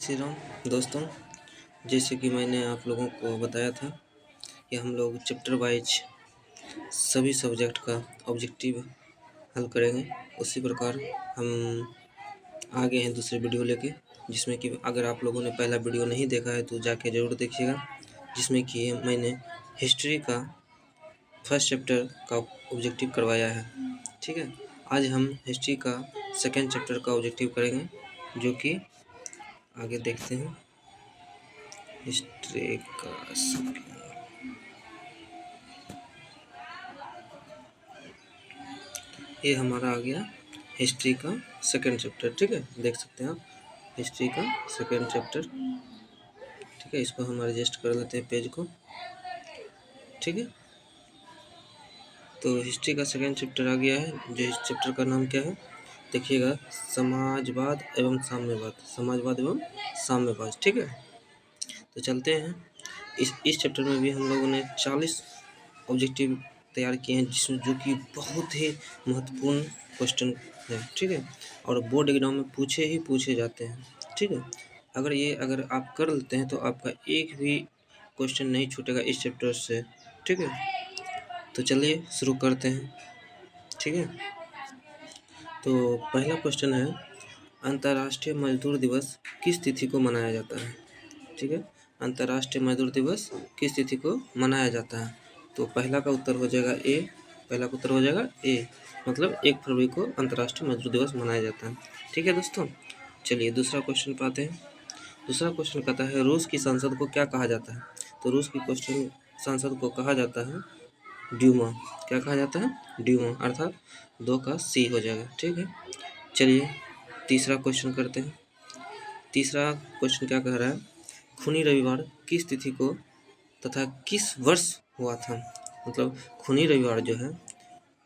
श्री राम दोस्तों, जैसे कि मैंने आप लोगों को बताया था कि हम लोग चैप्टर वाइज सभी सब्जेक्ट का ऑब्जेक्टिव हल करेंगे। उसी प्रकार हम आगे हैं दूसरे वीडियो लेके, जिसमें कि अगर आप लोगों ने पहला वीडियो नहीं देखा है तो जाके ज़रूर देखिएगा, जिसमें कि मैंने हिस्ट्री का फर्स्ट चैप्टर का ऑब्जेक्टिव करवाया है। ठीक है, आज हम हिस्ट्री का सेकेंड चैप्टर का ऑब्जेक्टिव करेंगे, जो कि आगे देखते हैं। हिस्ट्री का ये हमारा आ गया हिस्ट्री का सेकेंड चैप्टर। ठीक है, देख सकते हैं आप हिस्ट्री का सेकेंड चैप्टर। ठीक है, इसको हम एडजस्ट कर लेते हैं पेज को। ठीक है, तो हिस्ट्री का सेकेंड चैप्टर आ गया है। जो इस चैप्टर का नाम क्या है देखिएगा, समाजवाद एवं साम्यवाद। समाजवाद एवं साम्यवाद। ठीक है, तो चलते हैं। इस चैप्टर में भी हम लोगों ने 40 ऑब्जेक्टिव तैयार किए हैं, जिसमें जो कि बहुत ही महत्वपूर्ण क्वेश्चन है। ठीक है, और बोर्ड एग्जाम में पूछे जाते हैं। ठीक है, अगर आप कर लेते हैं तो आपका एक भी क्वेश्चन नहीं छूटेगा इस चैप्टर से। ठीक है, तो चलिए शुरू करते हैं। ठीक है, तो पहला क्वेश्चन है, अंतर्राष्ट्रीय मजदूर दिवस किस तिथि को मनाया जाता है। ठीक है, अंतर्राष्ट्रीय मजदूर दिवस किस तिथि को मनाया जाता है। तो पहला का उत्तर हो जाएगा ए। पहला का उत्तर हो जाएगा ए, मतलब 1 फरवरी को अंतर्राष्ट्रीय मजदूर दिवस मनाया जाता है। ठीक है दोस्तों, चलिए दूसरा क्वेश्चन पे आते हैं। दूसरा क्वेश्चन कहता है, रूस की संसद को क्या कहा जाता है। तो रूस की क्वेश्चन संसद को कहा जाता है ड्यूमा। क्या कहा जाता है, ड्यूमा, अर्थात 2 का सी हो जाएगा। ठीक है, चलिए तीसरा क्वेश्चन करते हैं। तीसरा क्वेश्चन क्या कह रहा है, खूनी रविवार किस तिथि को तथा किस वर्ष हुआ था। मतलब खूनी रविवार जो है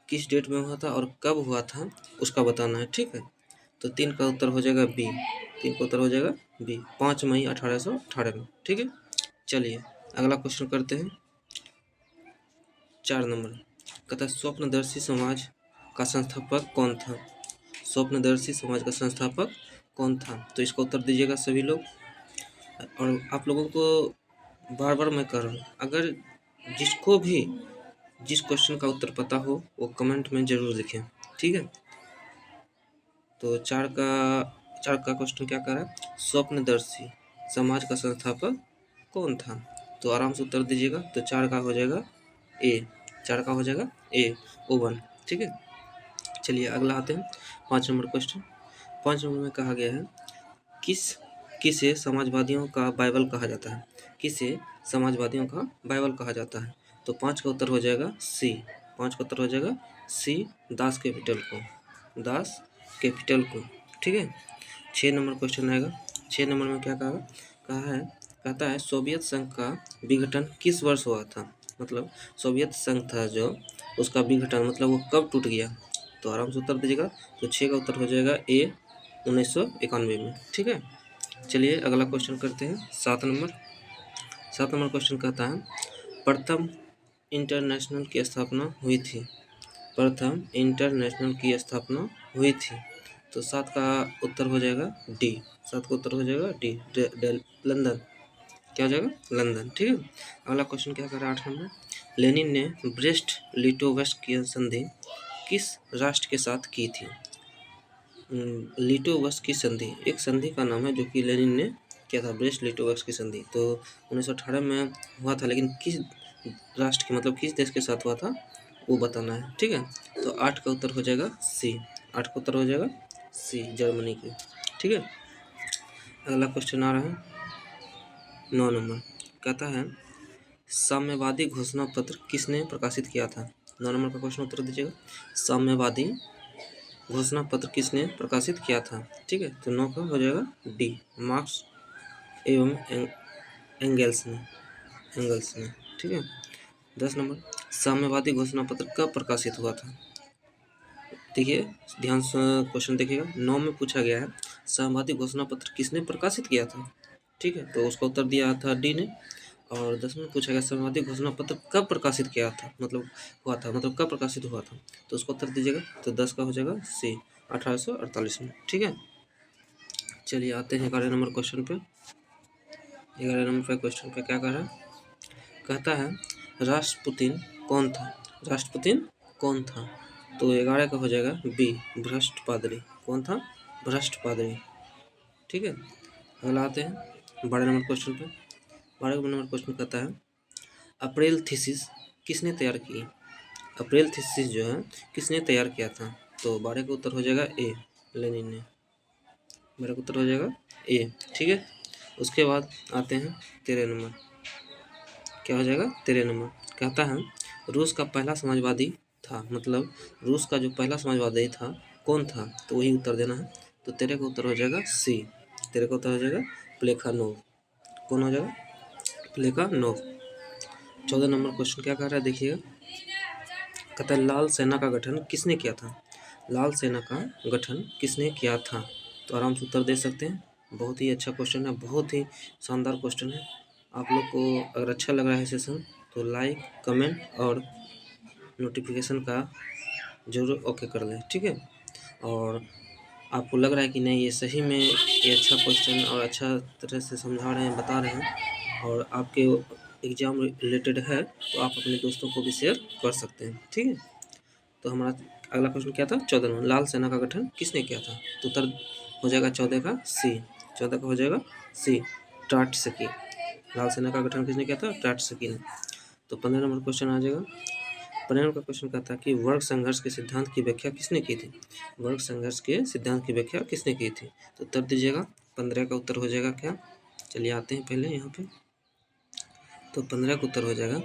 किस डेट में हुआ था और कब हुआ था उसका बताना है। ठीक है, तो 3 का उत्तर हो जाएगा बी। 3 का उत्तर हो जाएगा बी, 5 मई 1818 में। ठीक है, चलिए अगला क्वेश्चन करते हैं। 4 नंबर कहता है, स्वप्नदर्शी समाज का संस्थापक कौन था। स्वप्नदर्शी समाज का संस्थापक कौन था, तो इसका उत्तर दीजिएगा सभी लोग। और आप लोगों को बार बार मैं कह रहा हूँ, अगर जिसको भी जिस क्वेश्चन का उत्तर पता हो वो कमेंट में ज़रूर लिखें। ठीक है, तो 4 का क्वेश्चन क्या कर रहा है, स्वप्नदर्शी समाज का संस्थापक कौन था। तो आराम से उत्तर दीजिएगा। तो 4 का हो जाएगा ए। 4 का हो जाएगा ए, ओवन। ठीक है, चलिए अगला आते हैं 5 नंबर क्वेश्चन। 5 नंबर में कहा गया है, किसे समाजवादियों का बाइबल कहा जाता है। किसे समाजवादियों का बाइबल कहा जाता है। तो 5 का उत्तर हो जाएगा सी। 5 का उत्तर हो जाएगा सी, दास कैपिटल को। दास कैपिटल को। ठीक है, 6 नंबर क्वेश्चन आएगा। 6 नंबर में क्या कहता है, सोवियत संघ का विघटन किस वर्ष हुआ था। मतलब सोवियत संघ था जो, उसका विघटन मतलब वो कब टूट गया। तो आराम से उत्तर दीजिएगा। तो 6 का उत्तर हो जाएगा ए, 1991 में। ठीक है, चलिए अगला क्वेश्चन करते हैं। 7 नंबर। 7 नंबर क्वेश्चन कहता है, प्रथम इंटरनेशनल की स्थापना हुई थी। प्रथम इंटरनेशनल की स्थापना हुई थी। तो 7 का उत्तर हो जाएगा डी। 7 का उत्तर हो जाएगा डी, लंदन। क्या हो जाएगा, लंदन। ठीक है, अगला क्वेश्चन क्या कर रहा है। 8 नंबर, लेनिन ने ब्रेस्ट लिटोवस्क की संधि किस राष्ट्र के साथ की थी। लिटोवस्क की संधि एक संधि का नाम है जो कि लेनिन ने किया था, ब्रेस्ट लिटोवस्क की संधि। तो 1918 में हुआ था, लेकिन किस राष्ट्र के मतलब किस देश के साथ हुआ था वो बताना है। ठीक है, तो 8 का उत्तर हो जाएगा सी। 8 का उत्तर हो जाएगा सी, जर्मनी की। ठीक है, अगला क्वेश्चन आ रहा है 9 नंबर। कहता है, साम्यवादी घोषणा पत्र किसने प्रकाशित किया था। 9 नंबर का क्वेश्चन उत्तर दीजिएगा। साम्यवादी घोषणा पत्र किसने प्रकाशित किया था। ठीक है, तो 9 का हो जाएगा डी, मार्क्स एवं एंगल्स ने। ठीक है, 10 नंबर, साम्यवादी घोषणा पत्र कब प्रकाशित हुआ था। देखिए ध्यान से क्वेश्चन देखिएगा। 9 में पूछा गया है, साम्यवादी घोषणा पत्र किसने प्रकाशित किया था। ठीक है, तो उसका उत्तर दिया था डी ने। और 10 में पूछा गया, साम्यवादी घोषणा पत्र कब प्रकाशित किया था, मतलब हुआ था, मतलब कब प्रकाशित हुआ था। तो उसका उत्तर दीजिएगा। तो 10 का हो जाएगा सी, 1848 में। ठीक है, चलिए आते हैं 11 नंबर क्वेश्चन पे। 11 नंबर पे क्वेश्चन पे क्या कह रहा है, कहता है राष्ट्रपुतिन कौन था, राष्ट्रपुतिन कौन था। तो 11 का हो जाएगा बी, भ्रष्ट पादरी। कौन था, भ्रष्ट पादरी। ठीक है, अगला आते हैं 12 नंबर क्वेश्चन पे। 12 नंबर क्वेश्चन कहता है अप्रैल थीसिस किसने तैयार की। अप्रैल थीसिस जो है किसने तैयार किया था। तो 12 का उत्तर हो जाएगा ए, लेनिन ने। 12 का उत्तर हो जाएगा ए। ठीक है, उसके बाद आते हैं 13 नंबर। क्या हो जाएगा 13 नंबर, कहता है रूस का पहला समाजवादी था, मतलब रूस का जो पहला समाजवादी था कौन था। तो वही उत्तर देना है। तो 13 का उत्तर हो जाएगा सी, 13 का उत्तर हो जाएगा प्लेखानोव। कौन हो जाएगा, प्लेखानोव। 14 नंबर क्वेश्चन क्या कह रहा है देखिएगा, कहता है लाल सेना का गठन किसने किया था। लाल सेना का गठन किसने किया था। तो आराम से उत्तर दे सकते हैं। बहुत ही अच्छा क्वेश्चन है, बहुत ही शानदार क्वेश्चन है। आप लोग को अगर अच्छा लग रहा है सेशन तो लाइक, कमेंट और नोटिफिकेशन का जरूर ओके कर लें। ठीक है, और आपको लग रहा है कि नहीं ये सही में ये अच्छा क्वेश्चन और अच्छा तरह से समझा रहे हैं, बता रहे हैं और आपके एग्ज़ाम रिलेटेड है, तो आप अपने दोस्तों को भी शेयर कर सकते हैं। ठीक है, तो हमारा अगला क्वेश्चन क्या था 14 में, लाल सेना का गठन किसने किया था। तो उत्तर हो जाएगा 14 का सी, 14 का हो जाएगा सी, ट्राटस्की। लाल सेना का गठन किसने किया था, ट्राटस्की ने। तो 15 नंबर क्वेश्चन आ जाएगा। 15 नंबर का क्वेश्चन कहता है कि वर्ग संघर्ष के सिद्धांत की व्याख्या किसने की थी। वर्ग संघर्ष के सिद्धांत की व्याख्या किसने की थी। तो उत्तर दीजिएगा। 15 का उत्तर हो जाएगा क्या, चलिए आते हैं पहले यहाँ पे। तो 15 का उत्तर हो जाएगा,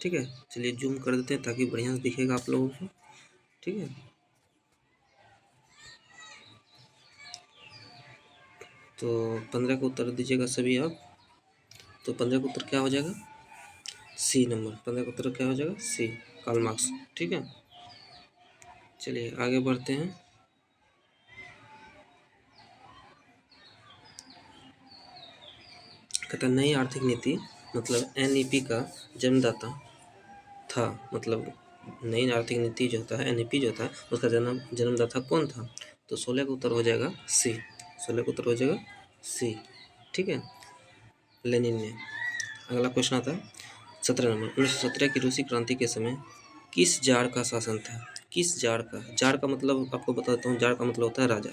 ठीक है, चलिए जूम कर देते हैं ताकि बढ़िया से दिखेगा आप लोगों को। ठीक है, तो 15 का उत्तर दीजिएगा सभी आप। तो 15 का उत्तर क्या हो जाएगा, सी नंबर। 15 का उत्तर क्या हो जाएगा, सी, कार्ल मार्क्स। ठीक है, चलिए आगे बढ़ते हैं। कहता नई आर्थिक नीति मतलब एनईपी का जन्मदाता था, मतलब नई आर्थिक नीति जो होता है एनईपी जो होता है उसका जन्मदाता कौन था। तो 16 का उत्तर हो जाएगा सी, 16 का उत्तर हो जाएगा सी। ठीक है, लेनिन ने। अगला क्वेश्चन आता है 17 नंबर। 1917 की रूसी क्रांति के समय किस जार का शासन था। किस जार का, जार का मतलब आपको बताता हूँ, जार का मतलब होता है राजा।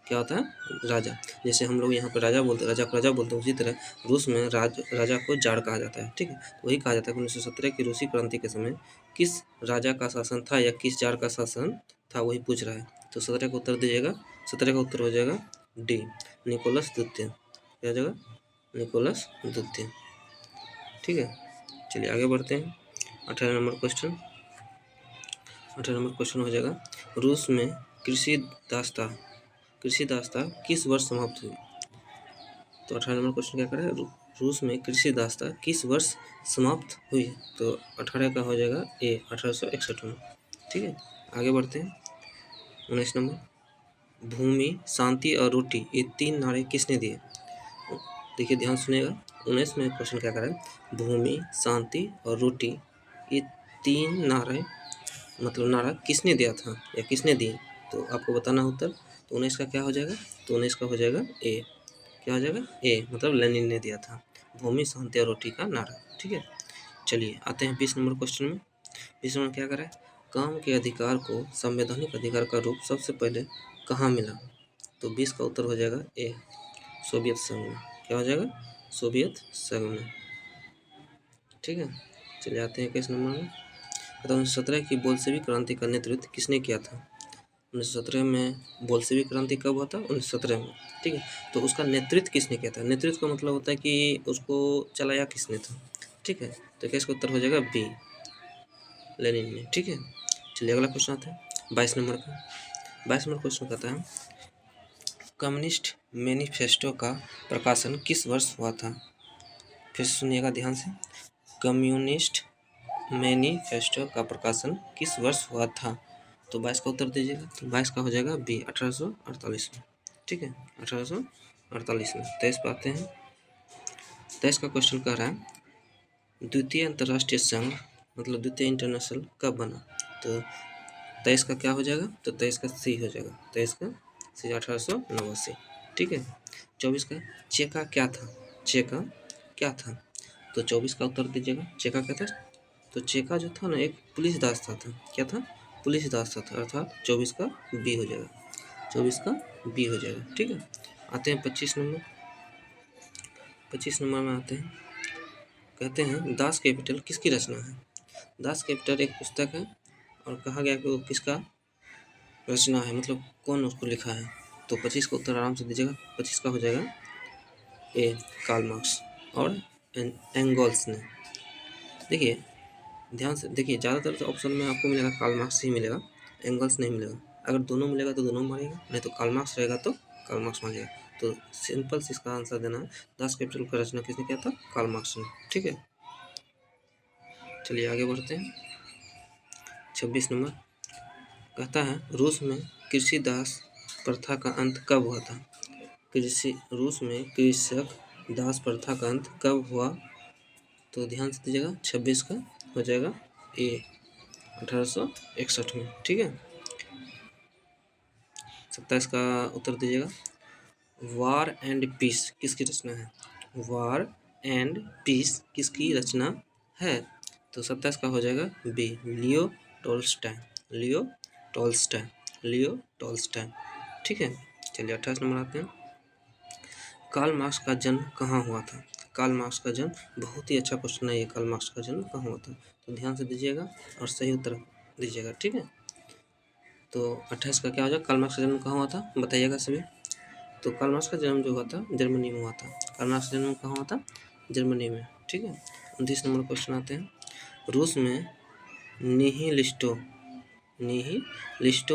क्या होता है, राजा। जैसे हम लोग यहाँ पर राजा बोलते हैं, राजा को राजा बोलते हैं, उसी तरह रूस में राजा को जार कहा जाता है। ठीक है, तो वही कहा जाता है कि 1917 की रूसी क्रांति के समय किस राजा का शासन था या किस जार का शासन था, वही पूछ रहा है। तो 17 का उत्तर दीजिएगा। 17 का उत्तर हो जाएगा डी, निकोलस द्वितीय। क्या हो जाएगा, निकोलस द्वितीय। ठीक है, चलिए आगे बढ़ते हैं। 18 नंबर क्वेश्चन। 18 नंबर क्वेश्चन हो जाएगा रूस में कृषि दास्ता किस वर्ष समाप्त हुई। तो 18 नंबर क्वेश्चन क्या करे, रूस में कृषि दास्ता किस वर्ष समाप्त हुई। तो 18 का हो जाएगा ए, 1861 में। ठीक है, आगे बढ़ते हैं। 19 नंबर, भूमि, शांति और रोटी ये 3 नारे किसने दिए। देखिए ध्यान सुनिएगा। 19 में क्वेश्चन क्या कर रहा है, भूमि, शांति और रोटी ये 3 नारे मतलब नारा किसने दिया था या किसने दी। तो आपको बताना उत्तर। तो 19 का क्या हो जाएगा, तो 19 का हो जाएगा ए। क्या हो जाएगा, ए, मतलब लेनिन ने दिया था भूमि, शांति और रोटी का नारा। ठीक है, चलिए आते हैं 20 नंबर क्वेश्चन में। 20 नंबर क्या करें, काम के अधिकार को संवैधानिक अधिकार का रूप सबसे पहले कहाँ मिला। तो 20 का उत्तर हो जाएगा ए, सोवियत संघ में। क्या हो जाएगा, सोवियत संघ में। ठीक है, चलिए आते हैं 21 नंबर में। तो 1917 की बोल्शेविक क्रांति का नेतृत्व किसने किया था। 1917 में बोल्शेविक क्रांति कब हुआ था, 1917 में। ठीक है, तो उसका नेतृत्व किसने किया था। नेतृत्व का मतलब होता है कि उसको चलाया किसने था। ठीक है, तो क्या इसका उत्तर हो जाएगा बी, लेनिन ने। ठीक है, चलिए अगला क्वेश्चन आता है 22 नंबर का। 22 नंबर क्वेश्चन कहता है कम्युनिस्ट मैनिफेस्टो का प्रकाशन किस वर्ष हुआ था। फिर सुनिएगा ध्यान से, कम्युनिस्ट मैनिफेस्टो का प्रकाशन किस वर्ष हुआ था। तो 22 का उत्तर दीजिएगा। तो 22 का हो जाएगा बी, 1848 में। ठीक है, 1848 में। 23 पे आते हैं। 23 का क्वेश्चन कह रहा है द्वितीय अंतर्राष्ट्रीय संघ मतलब द्वितीय इंटरनेशनल कब बना। तो 23 का क्या हो जाएगा, तो 23 का सी हो जाएगा। 23 का से 1889। ठीक है। 24 का चेका क्या था? चेका क्या था? तो 24 का उत्तर दीजिएगा। चेका क्या था? तो चेका जो था ना एक पुलिस दास्ता था। क्या था? पुलिस दास्ता था, अर्थात 24 का बी हो जाएगा। 24 का बी हो जाएगा। ठीक है। आते हैं 25 नंबर। 25 नंबर में आते हैं, कहते हैं दास कैपिटल किसकी रचना है? दास कैपिटल एक पुस्तक है और कहा गया कि वो किसका रचना है, मतलब कौन उसको लिखा है। तो 25 का उत्तर आराम से दीजिएगा। 25 का हो जाएगा ए कार्ल मार्क्स और एंगल्स ने। देखिए ध्यान से देखिए, ज़्यादातर तो ऑप्शन में आपको मिलेगा कार्ल मार्क्स ही मिलेगा, एंगल्स नहीं मिलेगा। अगर दोनों मिलेगा तो दोनों मारिएगा, नहीं तो कार्ल मार्क्स रहेगा तो कार्ल मार्क्स मारिएगा। तो सिंपल से इसका आंसर देना है। दास कैपिटल का रचना किसने किया था? कार्ल मार्क्स ने। ठीक है। चलिए आगे बढ़ते हैं। 26 नंबर कहता है रूस में कृषि दास प्रथा का अंत कब हुआ था? रूस में कृषक दास प्रथा का अंत कब हुआ? तो ध्यान से दीजिएगा। 26 का हो जाएगा ए 1861 में। ठीक है। 27 का उत्तर दीजिएगा। वार एंड पीस किसकी रचना है? वार एंड पीस किसकी रचना है? तो 27 का हो जाएगा B Leo Tolstoy. Leo Tolstoy. Leo Tolstoy. ठीक है। चलिए 28 नंबर आते हैं। कार्ल मार्क्स का जन्म कहाँ हुआ था? कार्ल मार्क्स का जन्म, बहुत ही अच्छा क्वेश्चन है ये, कार्ल मार्क्स का जन्म कहाँ हुआ था? तो ध्यान से दीजिएगा और सही उत्तर दीजिएगा। ठीक है। तो 28 का क्या हो जाएगा? कार्ल मार्क्स का जन्म कहाँ हुआ था बताइएगा सभी। तो कार्ल मार्क्स का जन्म जो हुआ था जर्मनी में हुआ था। कार्ल मार्क्स का जन्म कहाँ हुआ था? जर्मनी में। ठीक है। 29 नंबर क्वेश्चन आते हैं। रूस में निहिलिस्टों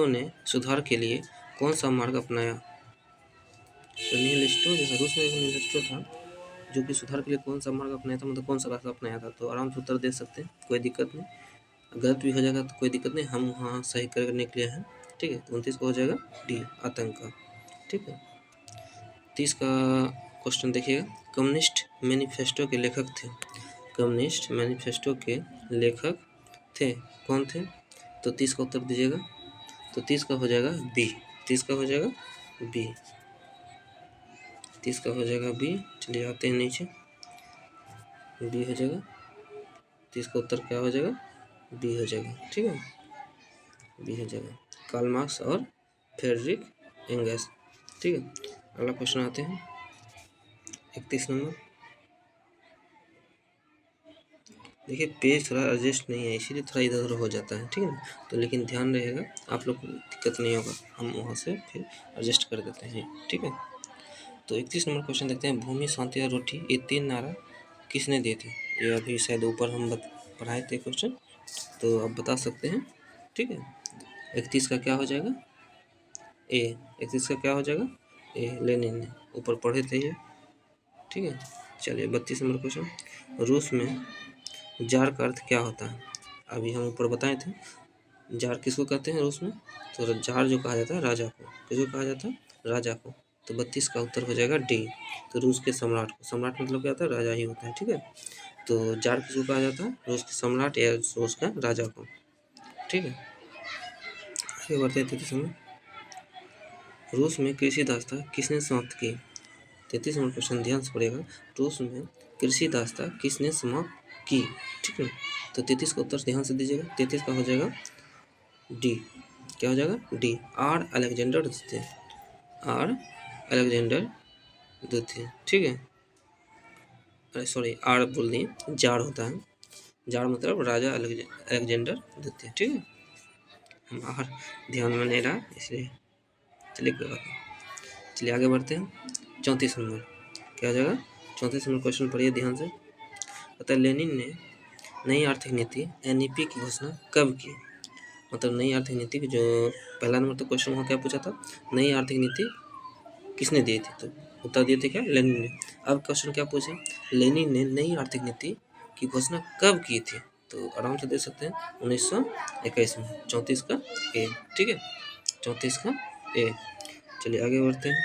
ने सुधार के लिए कौन सा मार्ग अपनाया? तो निहिलिस्टों जैसे रूस में एक निहिलिस्टो था जो कि सुधार के लिए कौन सा मार्ग अपनाया था, मतलब कौन सा रास्ता अपनाया था? तो आराम से उत्तर दे सकते हैं, कोई दिक्कत नहीं। गलत भी हो जाएगा तो कोई दिक्कत नहीं, हम वहाँ सही करने के लिए हैं। ठीक है। तो 29 को हो जाएगा डी आतंक का। ठीक है। 30 का क्वेश्चन देखिएगा। कम्युनिस्ट मैनिफेस्टो के लेखक थे। कम्युनिस्ट मैनिफेस्टो के लेखक थे, कौन थे? तो 30 का उत्तर दीजिएगा। तो 30 का हो जाएगा बी। 30 का हो जाएगा बी। 30 का हो जाएगा बी। चलिए आते हैं नीचे। बी हो जाएगा। 30 का उत्तर क्या हो जाएगा? बी हो जाएगा। ठीक है। बी हो जाएगा। कार्ल मार्क्स और फ्रेडरिक एंगल्स। ठीक है। अगला क्वेश्चन आते हैं 31 नंबर। देखिए पेज थोड़ा एडजस्ट नहीं है इसीलिए थोड़ा इधर उधर हो जाता है। ठीक है ना। तो लेकिन ध्यान रहेगा, आप लोग को दिक्कत नहीं होगा, हम वहाँ से फिर एडजस्ट कर देते हैं। ठीक है। तो 31 नंबर क्वेश्चन देखते हैं। भूमि, शांति और रोटी ये 3 नारा किसने दिए थे? ये अभी शायद ऊपर हम पढ़ाए थे क्वेश्चन, तो आप बता सकते हैं। ठीक है। 31 का क्या हो जाएगा? ए। 31 का क्या हो जाएगा? ए लेनिन ने, ऊपर पढ़े थे ये। ठीक है। चलिए 32 नंबर क्वेश्चन। रूस में जार का अर्थ क्या होता है? अभी हम ऊपर बताए थे। जार किसको कहते हैं रूस में? तो जार जो कहा जाता है राजा को। किसको कहा जाता है? राजा को। तो 32 का उत्तर हो जाएगा डी। तो रूस के सम्राट को। सम्राट मतलब क्या होता है? राजा ही होता है। ठीक है। तो जार किसको कहा जाता है? रूस के सम्राट या रूस का राजा को। ठीक है। आगे बढ़ते हैं 33 में। रूस में कृषि दास्ता किसने समाप्त की? 33 नंबर क्वेश्चन ध्यान से पड़ेगा। रूस में कृषि दास्ता किसने समाप्त की? ठीक है। तो 33 का उत्तर ध्यान से दीजिएगा। 33 का हो जाएगा डी। क्या हो जाएगा? डी आर अलेक्जेंडर द्वितीय। आर अलेक्जेंडर द्वितीय। ठीक है। अरे सॉरी, आर बोल दिए, जार होता है। जार मतलब राजा अलेक्जेंडर द्वितीय। ठीक है। हम आर ध्यान में नहीं रहा इसलिए, चलिए कोई बात नहीं। चलिए आगे बढ़ते हैं। 34 नंबर क्या हो जाएगा? 34 नंबर क्वेश्चन पढ़िए ध्यान से। पता है लेनिन ने नई आर्थिक नीति एनईपी की घोषणा कब की? मतलब नई आर्थिक नीति की जो पहला नंबर तो क्वेश्चन वहाँ क्या पूछा था? नई आर्थिक नीति किसने दी थी? तो उत्तर दिए थे क्या? लेनिन ने। अब क्वेश्चन क्या पूछे? लेनिन ने नई आर्थिक नीति की घोषणा कब की थी? तो आराम से दे सकते हैं 1921 में। 34 का ए। ठीक है। 34 का ए। चलिए आगे बढ़ते हैं।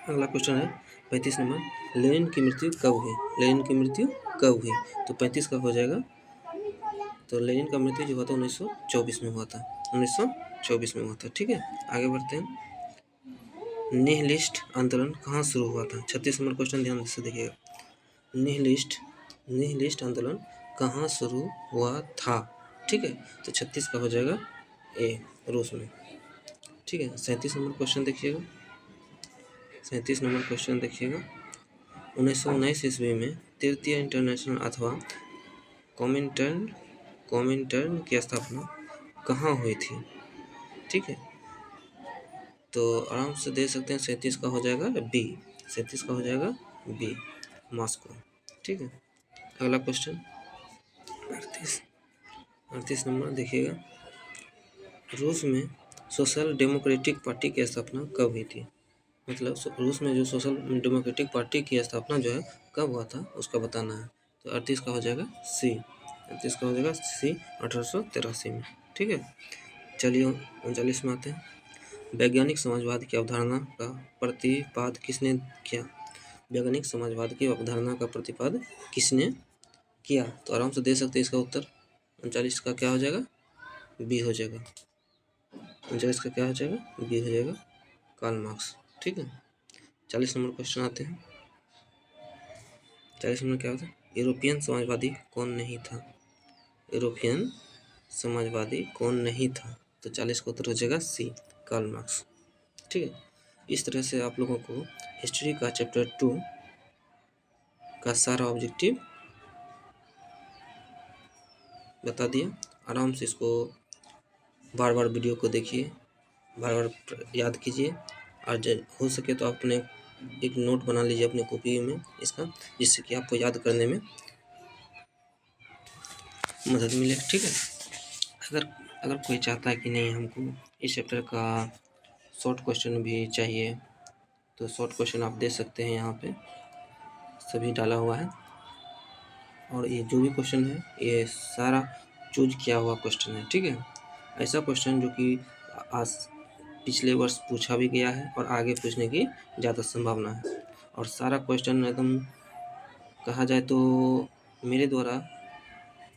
अगला क्वेश्चन है 35 नंबर। लेनिन की मृत्यु कब हुई? लेनिन की मृत्यु कब हुई? तो 35 का हो जाएगा। तो लेनिन का मृत्यु जो हुआ था 1924 में हुआ था। 1924 में हुआ था। ठीक है। आगे बढ़ते हैं। निहिलिस्ट आंदोलन कहाँ शुरू हुआ था? 36 नंबर क्वेश्चन ध्यान से देखिएगा। निहिलिस्ट आंदोलन कहाँ शुरू हुआ था? ठीक है, तो 36 का हो जाएगा ए, रूस में। ठीक है, 37 नंबर क्वेश्चन देखिएगा। 37 नंबर क्वेश्चन देखिएगा। 1919 ईस्वी में तृतीय इंटरनेशनल अथवा कॉमिंटर्न की स्थापना कहाँ हुई थी? ठीक है, तो आराम से दे सकते हैं। 37 का हो जाएगा बी। 37 का हो जाएगा बी, मॉस्को। ठीक है, अगला क्वेश्चन 38 नंबर देखिएगा। रूस में सोशल डेमोक्रेटिक पार्टी की स्थापना कब हुई थी? मतलब रूस में जो सोशल डेमोक्रेटिक पार्टी की स्थापना जो है कब हुआ था उसका बताना है। तो 38 का हो जाएगा सी। 38 का हो जाएगा सी, 1883 में। ठीक है, चलिए 39 में आते हैं। वैज्ञानिक समाजवाद की अवधारणा का प्रतिपाद किसने किया? वैज्ञानिक समाजवाद की अवधारणा का प्रतिपाद किसने किया? तो आराम से दे सकते हैं इसका उत्तर। 39 का क्या हो जाएगा? बी हो जाएगा। 39 का क्या हो जाएगा? बी हो जाएगा, कार्ल मार्क्स। ठीक है, 40 नंबर क्वेश्चन आते हैं। 40 नंबर क्या होता है? यूरोपियन समाजवादी कौन नहीं था? यूरोपियन समाजवादी कौन नहीं था? तो 40 का उत्तर हो जाएगा सी, कार्ल मार्क्स। ठीक है, इस तरह से आप लोगों को हिस्ट्री का चैप्टर 2 का सारा ऑब्जेक्टिव बता दिया। आराम से इसको बार बार वीडियो को देखिए, बार बार याद कीजिए, और हो सके तो अपने एक नोट बना लीजिए अपने कॉपी में इसका, जिससे कि आपको याद करने में मदद मिले। ठीक है, अगर अगर कोई चाहता है कि नहीं हमको इस चैप्टर का शॉर्ट क्वेश्चन भी चाहिए, तो शॉर्ट क्वेश्चन आप दे सकते हैं। यहाँ पे सभी डाला हुआ है, और ये जो भी क्वेश्चन है ये सारा चूज किया हुआ क्वेश्चन है। ठीक है, ऐसा क्वेश्चन जो कि आज पिछले वर्ष पूछा भी गया है और आगे पूछने की ज़्यादा संभावना है, और सारा क्वेश्चन एकदम कहा जाए तो मेरे द्वारा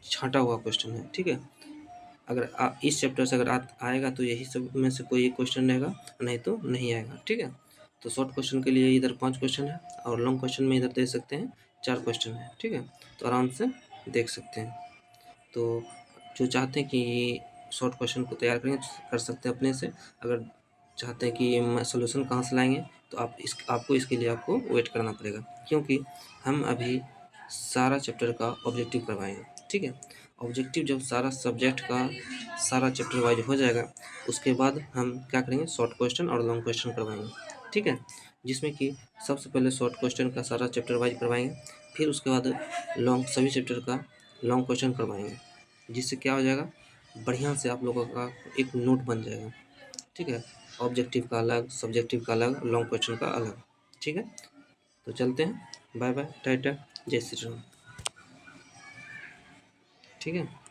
छांटा हुआ क्वेश्चन है। ठीक है, अगर इस चैप्टर से अगर आएगा तो यही सब में से कोई एक क्वेश्चन रहेगा, नहीं तो नहीं आएगा। ठीक है, तो शॉर्ट क्वेश्चन के लिए इधर 5 क्वेश्चन है, और लॉन्ग क्वेश्चन में इधर दे सकते हैं 4 क्वेश्चन है। ठीक है, तो आराम से देख सकते हैं। तो जो चाहते हैं कि शॉर्ट क्वेश्चन को तैयार करें कर सकते हैं अपने से। अगर चाहते हैं कि सोल्यूशन कहाँ से लाएंगे, तो आपको इसके लिए आपको वेट करना पड़ेगा, क्योंकि हम अभी सारा चैप्टर का ऑब्जेक्टिव करवाएंगे। ठीक है, ऑब्जेक्टिव जब सारा सब्जेक्ट का सारा चैप्टर वाइज हो जाएगा, उसके बाद हम क्या करेंगे, शॉर्ट क्वेश्चन और लॉन्ग क्वेश्चन करवाएंगे। ठीक है, जिसमें कि सबसे पहले शॉर्ट क्वेश्चन का सारा चैप्टर वाइज करवाएंगे, फिर उसके बाद सभी चैप्टर का लॉन्ग क्वेश्चन करवाएंगे, जिससे क्या हो जाएगा, बढ़िया से आप लोगों का एक नोट बन जाएगा। ठीक है, ऑब्जेक्टिव का अलग, सब्जेक्टिव का अलग, लॉन्ग क्वेश्चन का अलग। ठीक है, तो चलते हैं, बाय बाय, टाटा, जय श्री राम। ठीक है।